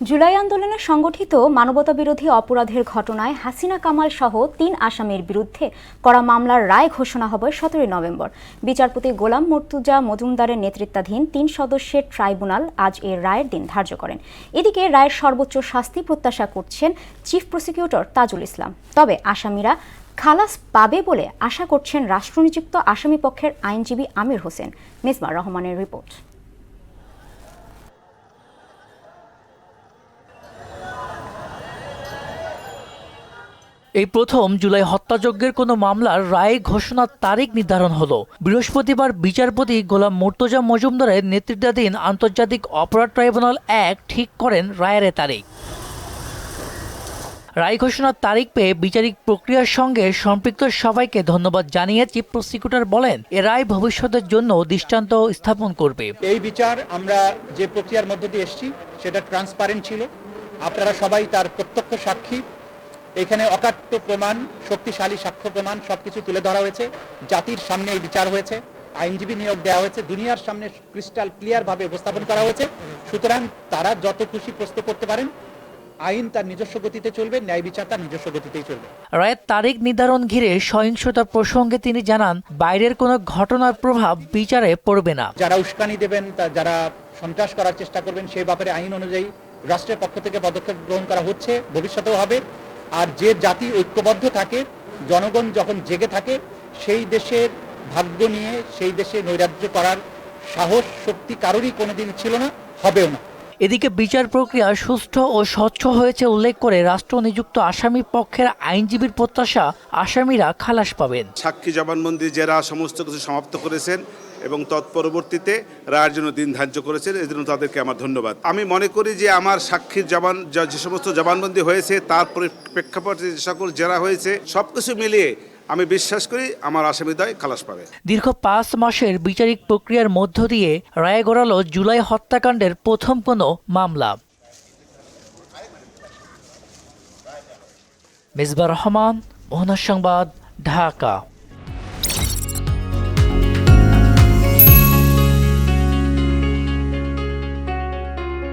জুলাই আন্দোলনে সংগঠিত মানবতাবিরোধী অপরাধের ঘটনায় হাসিনা কামাল সহ ৩ আসামির বিরুদ্ধে করা মামলার রায় ঘোষণা হবে ১৭ নভেম্বর। বিচারপতি গোলাম মর্তুজা মজুমদারের নেতৃত্বাধীন ৩ সদস্যের ট্রাইব্যুনাল আজ এর রায়ের দিন ধার্য করেন। এদিকে রায়ের সর্বোচ্চ শাস্তি প্রত্যাশা করছেন চিফ প্রসিকিউটর তাজুল ইসলাম। তবে আসামিরা খালাস পাবে বলে আশা করছেন রাষ্ট্রনিযুক্ত আসামি পক্ষের আইনজীবী আমির হোসেন। মিসবাহ রহমানের রিপোর্ট। এই প্রথম জুলাই হত্যাযজ্ঞের কোনো মামলার রায় ঘোষণার তারিখ নির্ধারণ হলো। বৃহস্পতিবার বিচারপতি গোলাম মর্তুজা মজুমদারের নেতৃত্বাধীন আন্তর্জাতিক অপরাধ ট্রাইব্যুনাল ১ ঠিক করেন রায়ের তারিখ। রায় ঘোষণার তারিখ পেয়ে বিচারিক প্রক্রিয়ার সঙ্গে সম্পৃক্ত সবাইকে ধন্যবাদ জানিয়ে চিফ প্রসিকিউটর বলেন, এ রায় ভবিষ্যতের জন্য দৃষ্টান্ত স্থাপন করবে। এই বিচার আমরা যে প্রক্রিয়ার মধ্য দিয়ে এসেছি সেটা ট্রান্সপারেন্ট ছিল। আপনারা সবাই তার প্রত্যক্ষ সাক্ষী। এখানে অকাট্য প্রমাণ, শক্তিশালী সাক্ষ্য প্রমাণ সবকিছু তুলে ধরা হয়েছে। জাতির সামনে এই বিচার হয়েছে, আইনজীবী নিয়োগ দেওয়া হয়েছে, দুনিয়ার সামনে ক্রিস্টাল ক্লিয়ার ভাবে উপস্থাপন করা হয়েছে। সুতরাং তারা যত খুশি প্রশ্ন করতে পারেন, আইন তার নিজস্ব গতিতে চলবে, ন্যায় বিচার তার নিজস্ব গতিতেই চলবে। রায়ের তারিখ নির্ধারণ ঘিরে সহিংসতার প্রসঙ্গে তিনি জানান, বাইরের কোনো ঘটনার প্রভাব বিচারে পড়বে না। যারা উস্কানি দেবেন, যারা সন্ত্রাস করার চেষ্টা করবেন, সেই ব্যাপারে আইন অনুযায়ী রাষ্ট্রের পক্ষ থেকে পদক্ষেপ গ্রহণ করা হচ্ছে, ভবিষ্যতেও হবে। আর যে জাতি ঐক্যবদ্ধ থাকে, জনগণ যখন জেগে থাকে, সেই দেশের ভাগ্য নিয়ে সেই দেশে নৈরাজ্য করার সাহস শক্তি কারোরই কোনোদিন ছিল না, হবেও না। এদিকে বিচার প্রক্রিয়া সুষ্ঠু ও স্বচ্ছ হয়েছে উল্লেখ করে রাষ্ট্র নিযুক্ত আসামি পক্ষের আইনজীবীর প্রত্যাশা, আসামিরা খালাস পাবেন। সাক্ষী জবানবন্দি জেরা সমস্ত কিছু সমাপ্ত করেছেন এবং তৎপরবর্তীতে রায়ের জন্য দিন ধার্য করেছেন, এজন্য তাদেরকে আমার ধন্যবাদ। আমি মনে করি যে আমার সাক্ষীর যে সমস্ত জবানবন্দি হয়েছে, তার প্রেক্ষাপটে যে সকল জেরা হয়েছে, সবকিছু মিলিয়ে আমি বিশ্বাস করি আমার আসামিদ্বয় খালাস পাবে। দীর্ঘ ৫ মাসের বিচারিক প্রক্রিয়ার মধ্য দিয়ে রায় গড়ালো জুলাই হত্যাকাণ্ডের প্রথম কোনো মামলা। মিসবাহ রহমান, মোহনা সংবাদ, ঢাকা।